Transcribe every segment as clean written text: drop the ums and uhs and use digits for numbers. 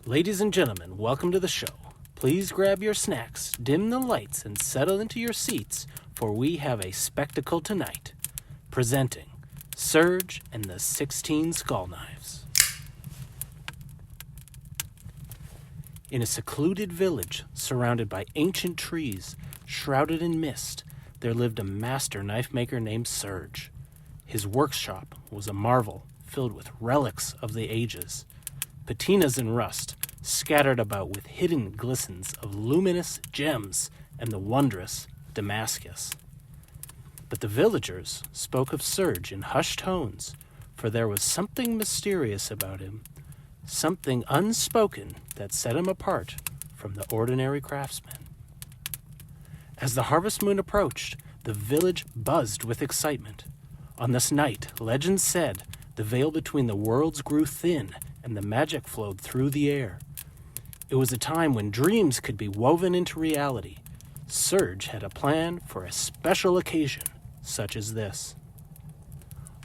Ladies and gentlemen, welcome to the show. Please grab your snacks, dim the lights, and settle into your seats, for we have a spectacle tonight. Presenting Serge and the 16 Skull Knives. In a secluded village, surrounded by ancient trees, shrouded in mist, there lived a master knife maker named Serge. His workshop was a marvel filled with relics of the ages, patinas in rust, scattered about with hidden glistens of luminous gems and the wondrous Damascus. But the villagers spoke of Serge in hushed tones, for there was something mysterious about him, something unspoken that set him apart from the ordinary craftsman. As the harvest moon approached, the village buzzed with excitement. On this night, legends said, the veil between the worlds grew thin and the magic flowed through the air. It was a time when dreams could be woven into reality. Serge had a plan for a special occasion such as this.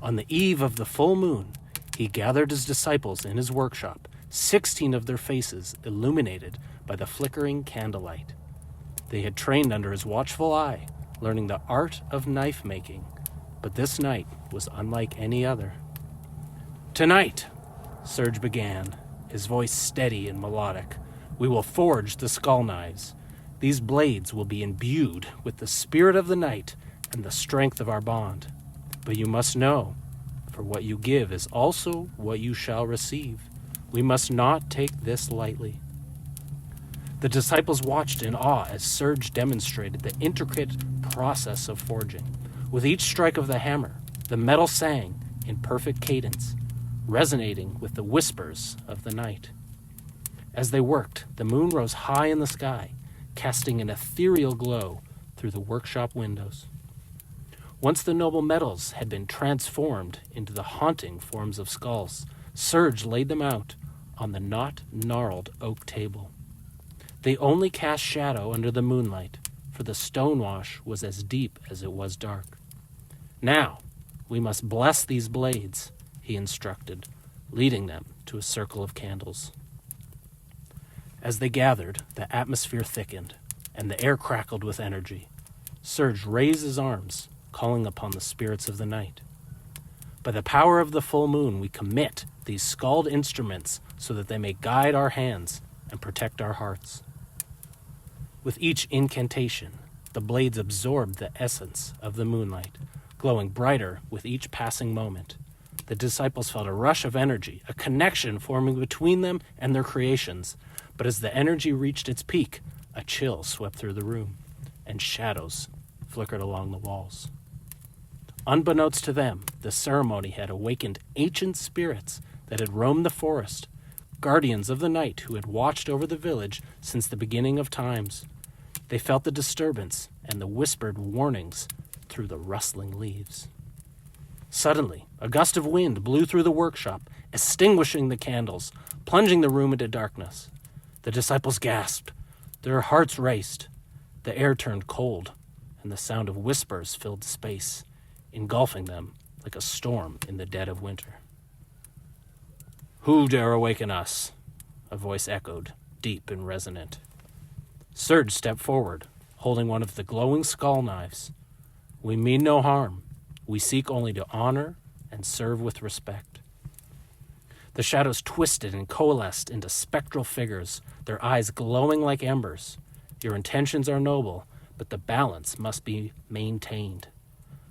On the eve of the full moon, he gathered his disciples in his workshop, 16 of their faces illuminated by the flickering candlelight. They had trained under his watchful eye, learning the art of knife making, but this night was unlike any other. "Tonight," Serge began, his voice steady and melodic, "we will forge the skull knives. These blades will be imbued with the spirit of the night and the strength of our bond. But you must know, for what you give is also what you shall receive. We must not take this lightly." The disciples watched in awe as Serge demonstrated the intricate process of forging. With each strike of the hammer, the metal sang in perfect cadence, resonating with the whispers of the night. As they worked, the moon rose high in the sky, casting an ethereal glow through the workshop windows. Once the noble metals had been transformed into the haunting forms of skulls, Serge laid them out on the not-gnarled oak table. They only cast shadow under the moonlight, for the stonewash was as deep as it was dark. "Now, we must bless these blades," he instructed, leading them to a circle of candles. As they gathered, the atmosphere thickened, and the air crackled with energy. Serge raised his arms, calling upon the spirits of the night. "By the power of the full moon, we commit these skulled instruments so that they may guide our hands and protect our hearts." With each incantation, the blades absorbed the essence of the moonlight, glowing brighter with each passing moment. The disciples felt a rush of energy, a connection forming between them and their creations. But as the energy reached its peak, a chill swept through the room, and shadows flickered along the walls. Unbeknownst to them, the ceremony had awakened ancient spirits that had roamed the forest, guardians of the night who had watched over the village since the beginning of times. They felt the disturbance and the whispered warnings through the rustling leaves. Suddenly, a gust of wind blew through the workshop, extinguishing the candles, plunging the room into darkness. The disciples gasped. Their hearts raced. The air turned cold, and the sound of whispers filled space, engulfing them like a storm in the dead of winter. "Who dare awaken us?" a voice echoed, deep and resonant. Serge stepped forward, holding one of the glowing skull knives. "We mean no harm. We seek only to honor and serve with respect." The shadows twisted and coalesced into spectral figures, their eyes glowing like embers. "Your intentions are noble, but the balance must be maintained.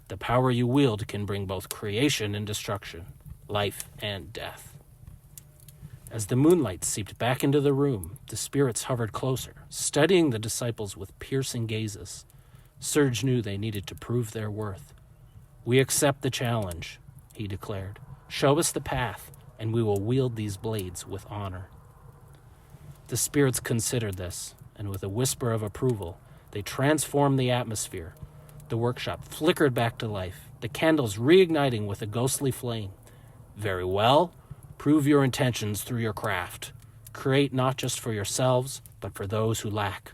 The power you wield can bring both creation and destruction, life and death." As the moonlight seeped back into the room, the spirits hovered closer, studying the disciples with piercing gazes. Serge knew they needed to prove their worth. "We accept the challenge," he declared. "Show us the path, and we will wield these blades with honor." The spirits considered this, and with a whisper of approval, they transformed the atmosphere. The workshop flickered back to life, the candles reigniting with a ghostly flame. "Very well. Prove your intentions through your craft. Create not just for yourselves, but for those who lack."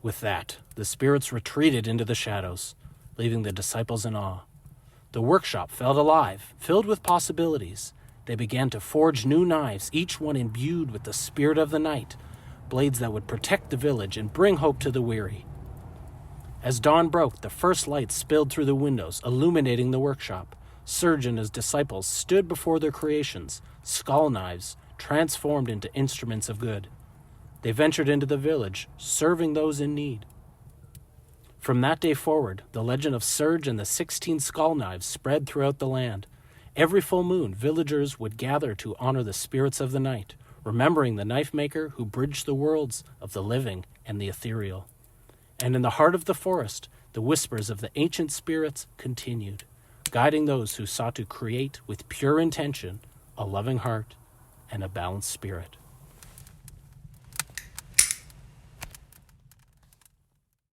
With that, the spirits retreated into the shadows, leaving the disciples in awe. The workshop felt alive, filled with possibilities. they began to forge new knives, each one imbued with the spirit of the night, blades that would protect the village and bring hope to the weary. As dawn broke, the first light spilled through the windows, illuminating the workshop. Serge and his disciples stood before their creations, skull knives transformed into instruments of good. They ventured into the village, serving those in need. From that day forward, the legend of Serge and the 16 skull knives spread throughout the land. Every full moon, villagers would gather to honor the spirits of the night, remembering the knife maker who bridged the worlds of the living and the ethereal. And in the heart of the forest, the whispers of the ancient spirits continued, guiding those who sought to create with pure intention a loving heart and a balanced spirit.